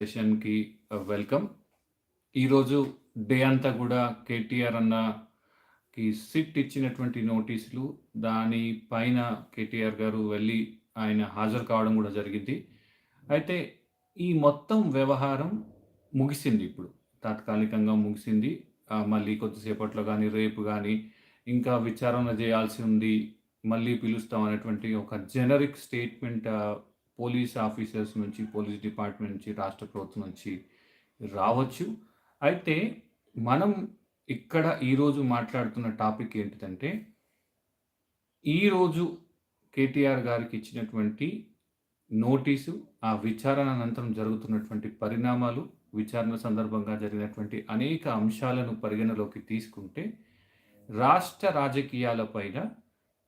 సెషన్‌కి welcome. ఈరోజు day అంతా కూడా కేటీఆర్ అన్నకి సిట్ ఇచ్చినటువంటి నోటీసులు, దాని పైన కేటీఆర్ గారు వెళ్ళి ఆయన హాజరు కావడం కూడా జరిగింది. అయితే ఈ మొత్తం వ్యవహారం ముగిసింది ఇప్పుడు. తాత్కాలికంగా ముగిసింది. మళ్ళీ కొద్దిసేపట్లో గానీ, రేపు గానీ ఇంకా విచారణ చేయాల్సి ఉంది. మళ్ళీ పిలుస్తాం అనేటువంటి ఒక జెనరిక్ స్టేట్మెంట్ పోలీస్ ఆఫీసర్స్ నుంచి, పోలీస్ డిపార్ట్మెంట్ నుంచి, రాష్ట్ర ప్రభుత్వం నుంచి రావచ్చు. అయితే మనం ఇక్కడ ఈరోజు మాట్లాడుతున్న టాపిక్ ఏంటిదంటే, ఈరోజు కేటీఆర్ గారికి ఇచ్చినటువంటి నోటీసు, ఆ విచారణ అనంతరం జరుగుతున్నటువంటి పరిణామాలు, విచారణ సందర్భంగా జరిగినటువంటి అనేక అంశాలను పరిగణలోకి తీసుకుంటే, రాష్ట్ర రాజకీయాలపైన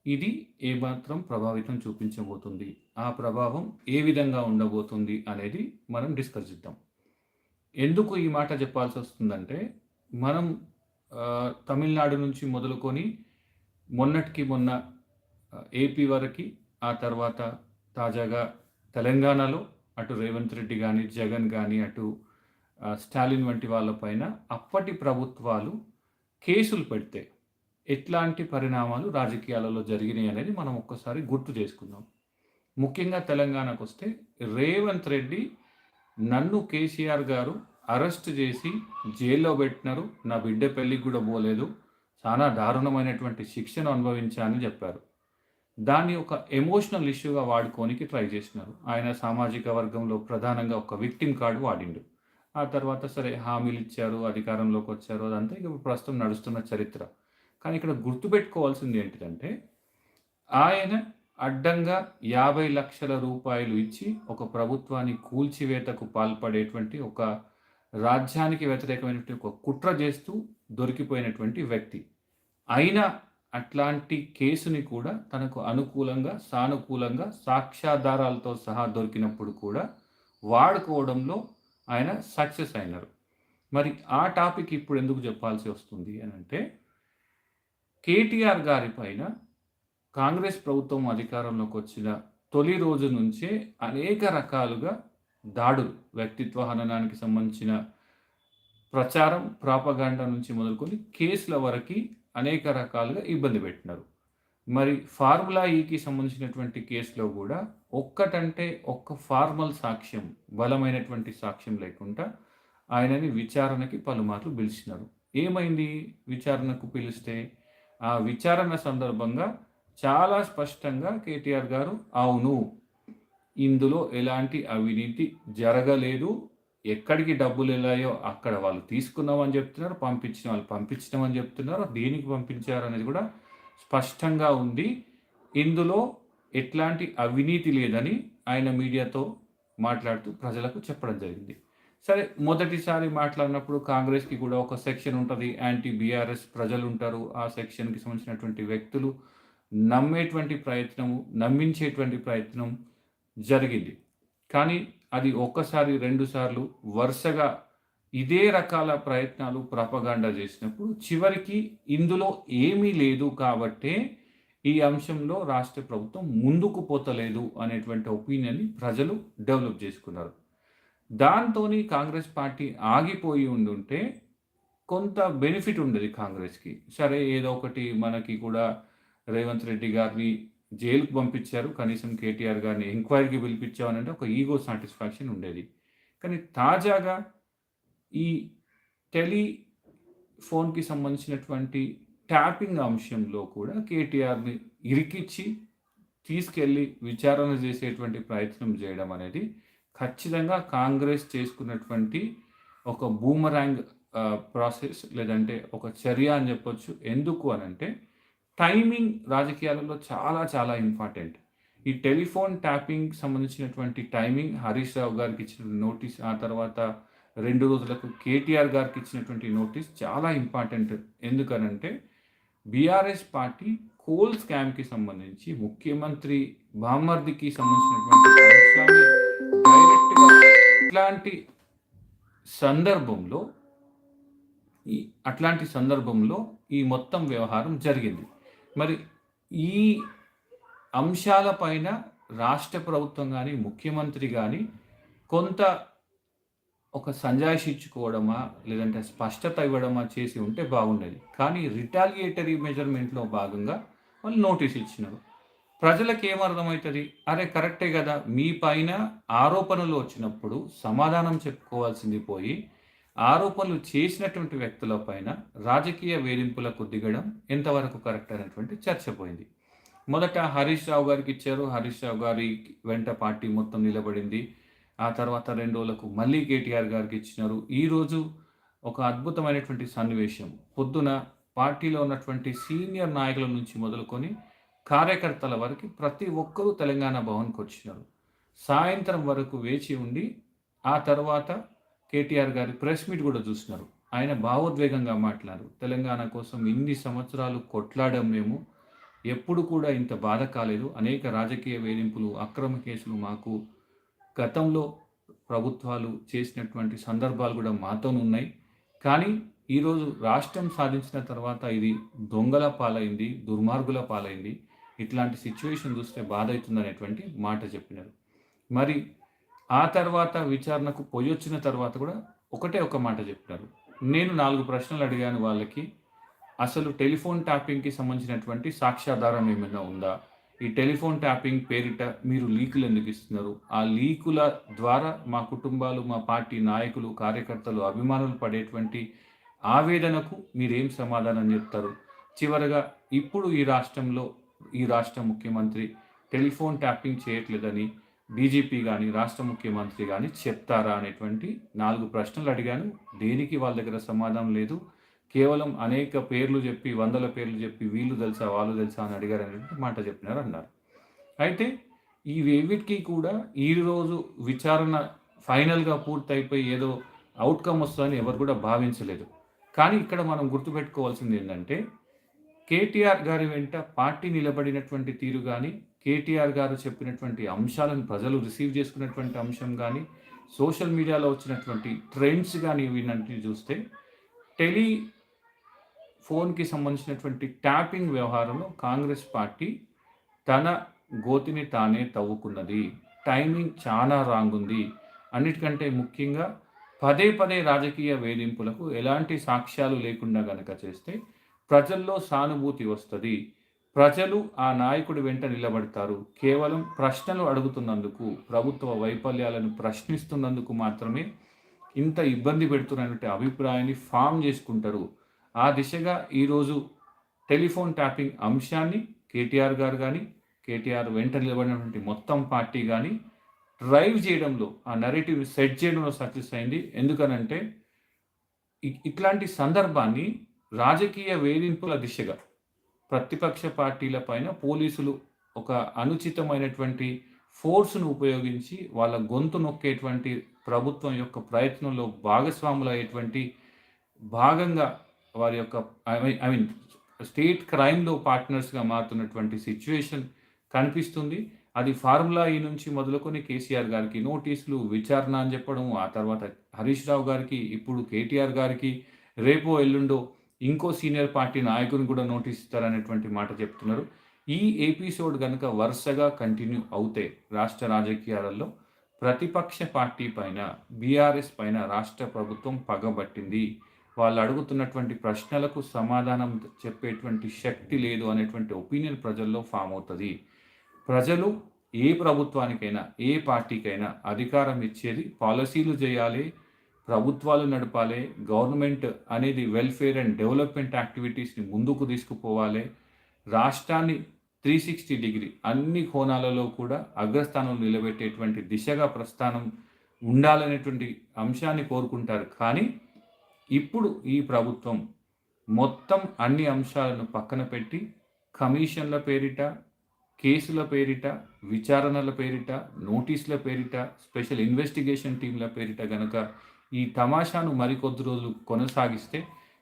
ఇది ఏమాత్రం ప్రభావితం చూపించబోతుంది, ఆ ప్రభావం ఏ విధంగా ఉండబోతుంది అనేది మనం డిస్కస్ చేద్దాం. ఎందుకు ఈ మాట చెప్పాల్సి వస్తుందంటే, మనం తమిళనాడు నుంచి మొదలుకొని మొన్నటికి మొన్న ఏపీ వరకు, ఆ తర్వాత తాజాగా తెలంగాణలో అటు రేవంత్ రెడ్డి కానీ, జగన్ కానీ, అటు స్టాలిన్ వంటి వాళ్ళపైన అప్పటి ప్రభుత్వాలు కేసులు పెడితే ఎట్లాంటి పరిణామాలు రాజకీయాలలో జరిగినాయి అనేది మనం ఒక్కసారి గుర్తు చేసుకుందాం. ముఖ్యంగా తెలంగాణకు వస్తే, రేవంత్ రెడ్డి నన్ను కేసీఆర్ గారు అరెస్ట్ చేసి జైల్లో పెట్టినారు, నా బిడ్డ పెళ్ళికి కూడా పోలేదు, చాలా దారుణమైనటువంటి శిక్షను అనుభవించానని చెప్పారు. దాన్ని ఒక ఎమోషనల్ ఇష్యూగా వాడుకోనికి ట్రై చేసినారు. ఆయన సామాజిక వర్గంలో ప్రధానంగా ఒక విక్టిమ్ కార్డు వాడిండు. ఆ తర్వాత సరే హామీలు ఇచ్చారు, అధికారంలోకి వచ్చారు, అదంతా ఇక ప్రస్తుతం నడుస్తున్న చరిత్ర. కానీ ఇక్కడ గుర్తుపెట్టుకోవాల్సింది ఏంటిదంటే, ఆయన అడ్డంగా 50 లక్షల రూపాయలు ఇచ్చి ఒక ప్రభుత్వాన్ని కూల్చివేతకు పాల్పడేటువంటి, ఒక రాజ్యానికి వ్యతిరేకమైనటువంటి ఒక కుట్ర చేస్తూ దొరికిపోయినటువంటి వ్యక్తి. అయినా అట్లాంటి కేసుని కూడా తనకు అనుకూలంగా, సానుకూలంగా సాక్ష్యాధారాలతో సహా దొరికినప్పుడు కూడా వాడుకోవడంలో ఆయన సక్సెస్ అయినారు. మరి ఆ టాపిక్ ఇప్పుడు ఎందుకు చెప్పాల్సి వస్తుంది అని అంటే, కేటీఆర్ గారి పైన కాంగ్రెస్ ప్రభుత్వం అధికారంలోకి వచ్చిన తొలి రోజు నుంచే అనేక రకాలుగా దాడులు, వ్యక్తిత్వ హననానికి సంబంధించిన ప్రచారం, ప్రాపగాండా నుంచి మొదలుకొని కేసుల వరకు అనేక రకాలుగా ఇబ్బంది పెట్టినారు. మరి ఫార్ములా ఈకి సంబంధించినటువంటి కేసులో కూడా ఒక్కటంటే ఒక్క ఫార్మల్ సాక్ష్యం, బలమైనటువంటి సాక్ష్యం లేకుండా ఆయనని విచారణకి పలుమార్లు పిలిచినారు. ఏమైంది విచారణకు పిలిస్తే? ఆ విచారణ సందర్భంగా చాలా స్పష్టంగా కేటీఆర్ గారు అవును, ఇందులో ఎలాంటి అవినీతి జరగలేదు, ఎక్కడికి డబ్బులు వెళ్ళాయో అక్కడ వాళ్ళు తీసుకున్నామని చెప్తున్నారు, పంపించిన వాళ్ళు పంపించినామని చెప్తున్నారు, దేనికి పంపించారు అనేది కూడా స్పష్టంగా ఉంది, ఇందులో ఎట్లాంటి అవినీతి లేదని ఆయన మీడియాతో మాట్లాడుతూ ప్రజలకు చెప్పడం జరిగింది. సరే, మొదటిసారి మాట్లాడినప్పుడు కాంగ్రెస్కి కూడా ఒక సెక్షన్ ఉంటుంది, యాంటీ బీఆర్ఎస్ ప్రజలు ఉంటారు, ఆ సెక్షన్కి సంబంధించినటువంటి వ్యక్తులు నమ్మేటువంటి ప్రయత్నము, నమ్మించేటువంటి ప్రయత్నం జరిగింది. కానీ అది ఒక్కసారి, రెండుసార్లు వరుసగా ఇదే రకాల ప్రయత్నాలు, ప్రపగాండా చేసినప్పుడు చివరికి ఇందులో ఏమీ లేదు కాబట్టే ఈ అంశంలో రాష్ట్ర ప్రభుత్వం ముందుకు పోతలేదు అనేటువంటి ఒపీనియన్ని ప్రజలు డెవలప్ చేసుకున్నారు. దాంతోని కాంగ్రెస్ పార్టీ ఆగిపోయి ఉండుంటే కొంత బెనిఫిట్ ఉండేది కాంగ్రెస్కి. సరే, ఏదో ఒకటి మనకి కూడా రేవంత్ రెడ్డి గారిని జైలుకు పంపించారు, కనీసం కేటీఆర్ గారిని ఎంక్వైరీకి పిలిపించామనంటే ఒక ఈగో సాటిస్ఫాక్షన్ ఉండేది. కానీ తాజాగా ఈ టెలిఫోన్కి సంబంధించినటువంటి ట్యాపింగ్ అంశంలో కూడా కేటీఆర్ని ఇరికిచ్చి తీసుకెళ్ళి విచారణ చేసేటువంటి ప్రయత్నం చేయడం అనేది ఖచ్చితంగా కాంగ్రెస్ చేసుకున్నటువంటి ఒక బూమరాంగ్ ప్రాసెస్, లేదంటే ఒక చర్య అని చెప్పొచ్చు. ఎందుకు అనంటే, టైమింగ్ రాజకీయాలలో చాలా చాలా ఇంపార్టెంట్. ఈ టెలిఫోన్ ట్యాపింగ్ సంబంధించినటువంటి టైమింగ్, హరీష్ రావు గారికి ఇచ్చిన నోటీస్, ఆ తర్వాత 2 రోజులకు కేటీఆర్ గారికి ఇచ్చినటువంటి నోటీస్ చాలా ఇంపార్టెంట్. ఎందుకనంటే, బీఆర్ఎస్ పార్టీ కోల్ స్కామ్కి సంబంధించి ముఖ్యమంత్రి బామర్దికి సంబంధించినటువంటి అంశాన్ని డైరెక్ట్గా ఇట్లాంటి సందర్భంలో ఈ మొత్తం వ్యవహారం జరిగింది. మరి ఈ అంశాలపైన రాష్ట్ర ప్రభుత్వం కానీ, ముఖ్యమంత్రి కానీ కొంత ఒక సంజాయిషి ఇచ్చుకోవడమా, లేదంటే స్పష్టత ఇవ్వడమా చేసి ఉంటే బాగుండేది. కానీ రిటాలియేటరీ మెజర్‌మెంట్‌లో భాగంగా వాళ్ళు నోటీస్ ఇచ్చినారు. ప్రజలకేమర్థమైతది? అరే! కరెక్టే గదా! మీ పైన ఆరోపణలు వచ్చినప్పుడు సమాధానం చెప్పుకోవాల్సింది పోయి, ఆరోపణలు చేసినటువంటి వ్యక్తుల పైన రాజకీయ వేధింపులకు దిగడం ఎంతవరకు కరెక్ట్ అనేటువంటి చర్చ పోయింది. మొదట హరీష్ రావు గారికిచ్చారు. హరీష్ రావు గారి వెంట పార్టీ మొత్తం నిలబడింది. ఆ తర్వాత 2 రోజులకు మళ్ళీ కేటీఆర్ గారికిచ్చినారు. ఈరోజు ఒక అద్భుతమైనటువంటి సన్నివేశం. పొద్దున పార్టీలో ఉన్నటువంటి సీనియర్ నాయకుల నుంచి మొదలుకొని కార్యకర్తల వరకు ప్రతి ఒక్కరూ తెలంగాణ భవన్‌కొచ్చినారు. సాయంత్రం వరకు వేచి ఉండి, ఆ తర్వాత కేటీఆర్ గారి ప్రెస్ మీట్ గూడా చూసినారు. ఆయన భావోద్వేగంగా మాట్లాడారు. తెలంగాణ కోసం ఇన్ని సంవత్సరాలు కొట్లాడాం మేము. ఎప్పుడు కూడా ఇంత బాధ కాలేదు. అనేక రాజకీయ వేధింపులు, అక్రమ కేసులు మాకు గతంలో ప్రభుత్వాలు చేసినటువంటి సందర్భాలు గూడా మాతోనున్నాయి. కానీ ఈరోజు రాష్ట్రం సాధించిన తర్వాత ఇది దొంగల పాలైంది, దుర్మార్గుల పాలైంది. ఇట్లాంటి సిట్యుయేషన్ చూస్తే బాధైతుందనేటువంటి మాట చెప్పినారు. మరి ఆ తర్వాత విచారణకు పొయ్యొచ్చిన తర్వాత కూడా ఒకటే ఒక మాట చెప్పినారు. నేను 4 ప్రశ్నలు అడిగాను వాళ్ళకి. అసలు టెలిఫోన్ ట్యాపింగ్‌కి సంబంధించినటువంటి సాక్ష్యాధారం ఏమైనా ఉందా? ఈ టెలిఫోన్ ట్యాపింగ్ పేరిట మీరు లీకులు ఎందుకు ఇస్తున్నారు? ఆ లీకుల ద్వారా మా కుటుంబాలు, మా పార్టీ నాయకులు, కార్యకర్తలు, అభిమానులు పడేటువంటి ఆవేదనకు మీరేం సమాధానం చెప్తారు? చివరగా ఇప్పుడు ఈ రాష్ట్ర ముఖ్యమంత్రి టెలిఫోన్ ట్యాపింగ్ చేయట్లేదని డీజీపీ గాని, రాష్ట్ర ముఖ్యమంత్రి గాని చెప్తారా అనేటువంటి 4 ప్రశ్నలు అడిగాను. దేనికి వాళ్ళ దగ్గర సమాధానం లేదు. కేవలం అనేక పేర్లు చెప్పి, వందల పేర్లు చెప్పి వీళ్ళు తెలుసా, వాళ్ళు తెలుసా అని అడిగారనేటువంటి మాట చెప్పినారు అన్నారు. అయితే ఇవేవిటికి కూడా ఈరోజు విచారణ ఫైనల్‌గా పూర్తయిపోయి ఏదో ఔట్‌కమ్ వస్తదని ఎవరు కూడా భావించలేదు. కానీ ఇక్కడ మనం గుర్తుపెట్టుకోవాల్సింది ఏందంటే, కేటీఆర్ గారి వెంట పార్టీ నిలబడినటువంటి తీరు గాని, కేటీఆర్ గారు చెప్పినటువంటి అంశాలను ప్రజలు రిసీవ్ చేసుకున్నటువంటి అంశం గాని, సోషల్ మీడియాలో వచ్చినటువంటి ట్రెండ్స్ గాని ఇవన్నిటిని చూస్తే ఫోన్‌కి సంబంధించినటువంటి ట్యాపింగ్ వ్యవహారంలో కాంగ్రెస్ పార్టీ తన గోతిని తానే తవ్వుకున్నది. టైమింగ్ చాలా రాంగ్ ఉంది. అన్నిటికంటే ముఖ్యంగా పదే పదే రాజకీయ వేధింపులకు ఎలాంటి సాక్ష్యాలు లేకుండా గనక చేస్తే ప్రజల్లో సానుభూతి వస్తది. ప్రజలు ఆ నాయకుడి వెంట నిలబడతారు. కేవలం ప్రశ్నలు అడుగుతున్నందుకు, ప్రభుత్వ వైఫల్యాలను ప్రశ్నిస్తున్నందుకు మాత్రమే ఇంత ఇబ్బంది పెడుతున్నటువంటి అభిప్రాయాన్ని ఫార్మ్ చేసుకుంటారు. ఆ దిశగా ఈరోజు టెలిఫోన్ ట్యాపింగ్ అంశాన్ని కేటీఆర్ గారు గాని, కేటీఆర్ వెంట నిలబడినటువంటి మొత్తం పార్టీ గాని డ్రైవ్ చేయడంలో, ఆ నరేటివ్‌ని సెట్ చేయడంలో సక్సెస్ అయింది. ఎందుకనంటే ఇట్లాంటి సందర్భాన్ని రాజకీయ వేధింపుల దిశగా ప్రతిపక్ష పార్టీల పైన పోలీసులు ఒక అనుచితమైనటువంటి ఫోర్స్‌ను ఉపయోగించి వాళ్ళ గొంతు నొక్కేటువంటి ప్రభుత్వం యొక్క ప్రయత్నంలో భాగస్వాములయ్యేటువంటి భాగంగా వారి యొక్క ఐ మీన్ స్టేట్ క్రైమ్‌లో పార్ట్నర్స్‌గా మారుతున్నటువంటి సిట్యుయేషన్ కనిపిస్తుంది. అది ఫార్ములా ఈ నుంచి మొదలుకొని కేసీఆర్ గారికి నోటీసులు, విచారణ అని చెప్పడం, ఆ తర్వాత హరీష్ రావు గారికి, ఇప్పుడు కేటీఆర్ గారికి, రేపో ఎల్లుండో ఇంకో సీనియర్ పార్టీ నాయకుని కూడా నోటీస్ ఇస్తారనేటువంటి మాట చెప్తున్నారు. ఈ ఎపిసోడ్ గనుక వరుసగా కంటిన్యూ అవుతే రాష్ట్ర రాజకీయాలలో ప్రతిపక్ష పార్టీ పైన, బీఆర్ఎస్ పైన రాష్ట్ర ప్రభుత్వం పగబట్టింది. వాళ్ళు అడుగుతున్నటువంటి ప్రశ్నలకు సమాధానం చెప్పేటువంటి శక్తి లేదు అనేటువంటి ఒపీనియన్ ప్రజల్లో ఫామ్ అవుతది. ప్రజలు ఏ ప్రభుత్వానికైనా, ఏ పార్టీకైనా అధికారం ఇచ్చేది పాలసీలు చేయాలి, ప్రభుత్వాలు నడపాలి, గవర్నమెంట్ అనేది వెల్ఫేర్ అండ్ డెవలప్‌మెంట్ యాక్టివిటీస్‌ని ముందుకు తీసుకుపోవాలి. రాష్ట్రాన్ని 360 డిగ్రీ అన్ని కోణాలలో కూడా అగ్రస్థానంలో నిలబెట్టేటువంటి దిశగా ప్రస్థానం ఉండాలనేటువంటి అంశాన్ని కోరుకుంటారు. కానీ ఇప్పుడు ఈ ప్రభుత్వం మొత్తం అన్ని అంశాలను పక్కన పెట్టి కమిషన్ల పేరిట, కేసుల పేరిట, విచారణల పేరిట, నోటీసుల పేరిట, స్పెషల్ ఇన్వెస్టిగేషన్ టీమ్‌ల పేరిట గనక ఈ తమాషాను మరికొద్ది రోజులు కొనసాగిస్తే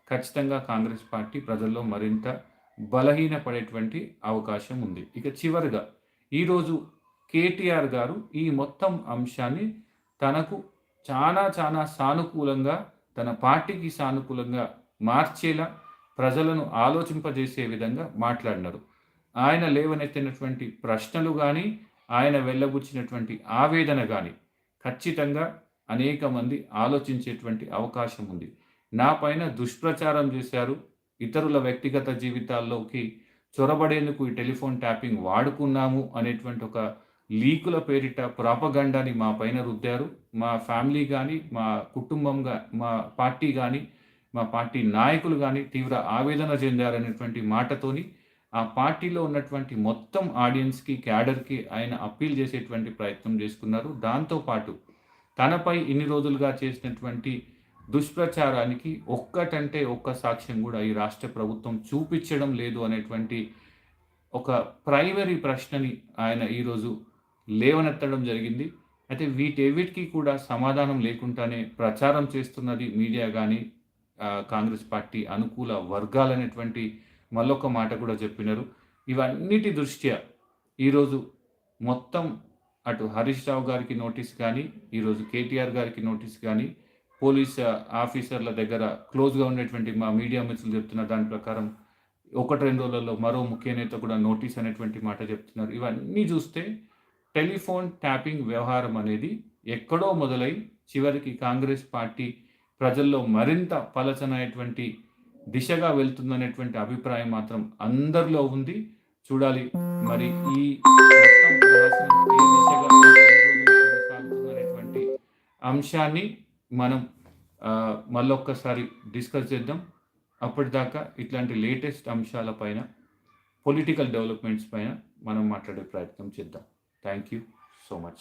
ఖచ్చితంగా కాంగ్రెస్ పార్టీ ప్రజల్లో మరింత బలహీనపడేటువంటి అవకాశం ఉంది. ఇక చివరగా ఈరోజు కేటీఆర్ గారు ఈ మొత్తం అంశాన్ని తనకు చాలా సానుకూలంగా, తన పార్టీకి సానుకూలంగా మార్చేలా, ప్రజలను ఆలోచింపజేసే విధంగా మాట్లాడినారు. ఆయన లేవనెత్తినటువంటి ప్రశ్నలు గాని, ఆయన వెళ్ళబుచ్చినటువంటి ఆవేదన గాని ఖచ్చితంగా అనేక మంది ఆలోచించేటువంటి అవకాశం ఉంది. నా పైన దుష్ప్రచారం చేశారు. ఇతరుల వ్యక్తిగత జీవితాల్లోకి చొరబడేందుకు ఈ టెలిఫోన్ ట్యాపింగ్ వాడుకున్నాము అనేటువంటి ఒక లీకుల పేరిట ప్రాపగండాని మా పైన రుద్దారు. మా ఫ్యామిలీ గాని, మా కుటుంబంగా మా పార్టీ గాని, మా పార్టీ నాయకులు గాని తీవ్ర ఆవేదన చెందారనేటువంటి మాటతోని ఆ పార్టీలో ఉన్నటువంటి మొత్తం ఆడియన్స్‌కి, క్యాడర్‌కి ఆయన అప్పీల్ చేసేటువంటి ప్రయత్నం చేసుకున్నారు. దాంతో పాటు తనపై ఇన్ని రోజులుగా చేసినటువంటి దుష్ప్రచారానికి ఒక్కటంటే ఒక్క సాక్ష్యం గూడా ఈ రాష్ట్ర ప్రభుత్వం చూపిచ్చడం లేదు అనేటువంటి ఒక ప్రైమరీ ప్రశ్నని ఆయన ఈరోజు లేవనెత్తడం జరిగింది. అయితే వీటన్నిటికి కూడా సమాధానం లేకుండానే ప్రచారం చేస్తున్నది మీడియా గాని, కాంగ్రెస్ పార్టీ అనుకూల వర్గాలనేటువంటి మళ్ళొక మాట కూడా చెప్పినారు. ఇవన్నిటి దృష్ట్యా ఈరోజు మొత్తం అటు హరీష్ రావు గారికి నోటీస్ గాని, ఈరోజు కేటీఆర్ గారికి నోటీస్ గాని, పోలీస్ ఆఫీసర్ల దగ్గర క్లోజ్‌గా ఉండేటువంటి మా మీడియా మిత్రులు చెప్తున్న దాని ప్రకారం 1, 2 రోజులలో మరో ముఖ్య నేత కూడా నోటీస్ అనేటువంటి మాట చెప్తున్నారు. ఇవన్నీ చూస్తే టెలిఫోన్ ట్యాపింగ్ వ్యవహారం అనేది ఎక్కడో మొదలై చివరికి కాంగ్రెస్ పార్టీ ప్రజల్లో మరింత పలచనైనటువంటి దిశగా వెళ్తుందనేటువంటి అభిప్రాయం మాత్రం అందరిలో ఉంది. చూడాలి మరి ఈ మొత్తం ప్రహసనం ఏ దిశగా కొనసాగుతుందనేటువంటి అంశాన్ని మనం మళ్ళొక్కసారి డిస్కస్ చేద్దాం. అప్పటిదాకా ఇట్లాంటి లేటెస్ట్ అంశాల పైన, పొలిటికల్ డెవలప్‌మెంట్స్ పైన మనం మాట్లాడే ప్రయత్నం చేద్దాం. Thank you so much.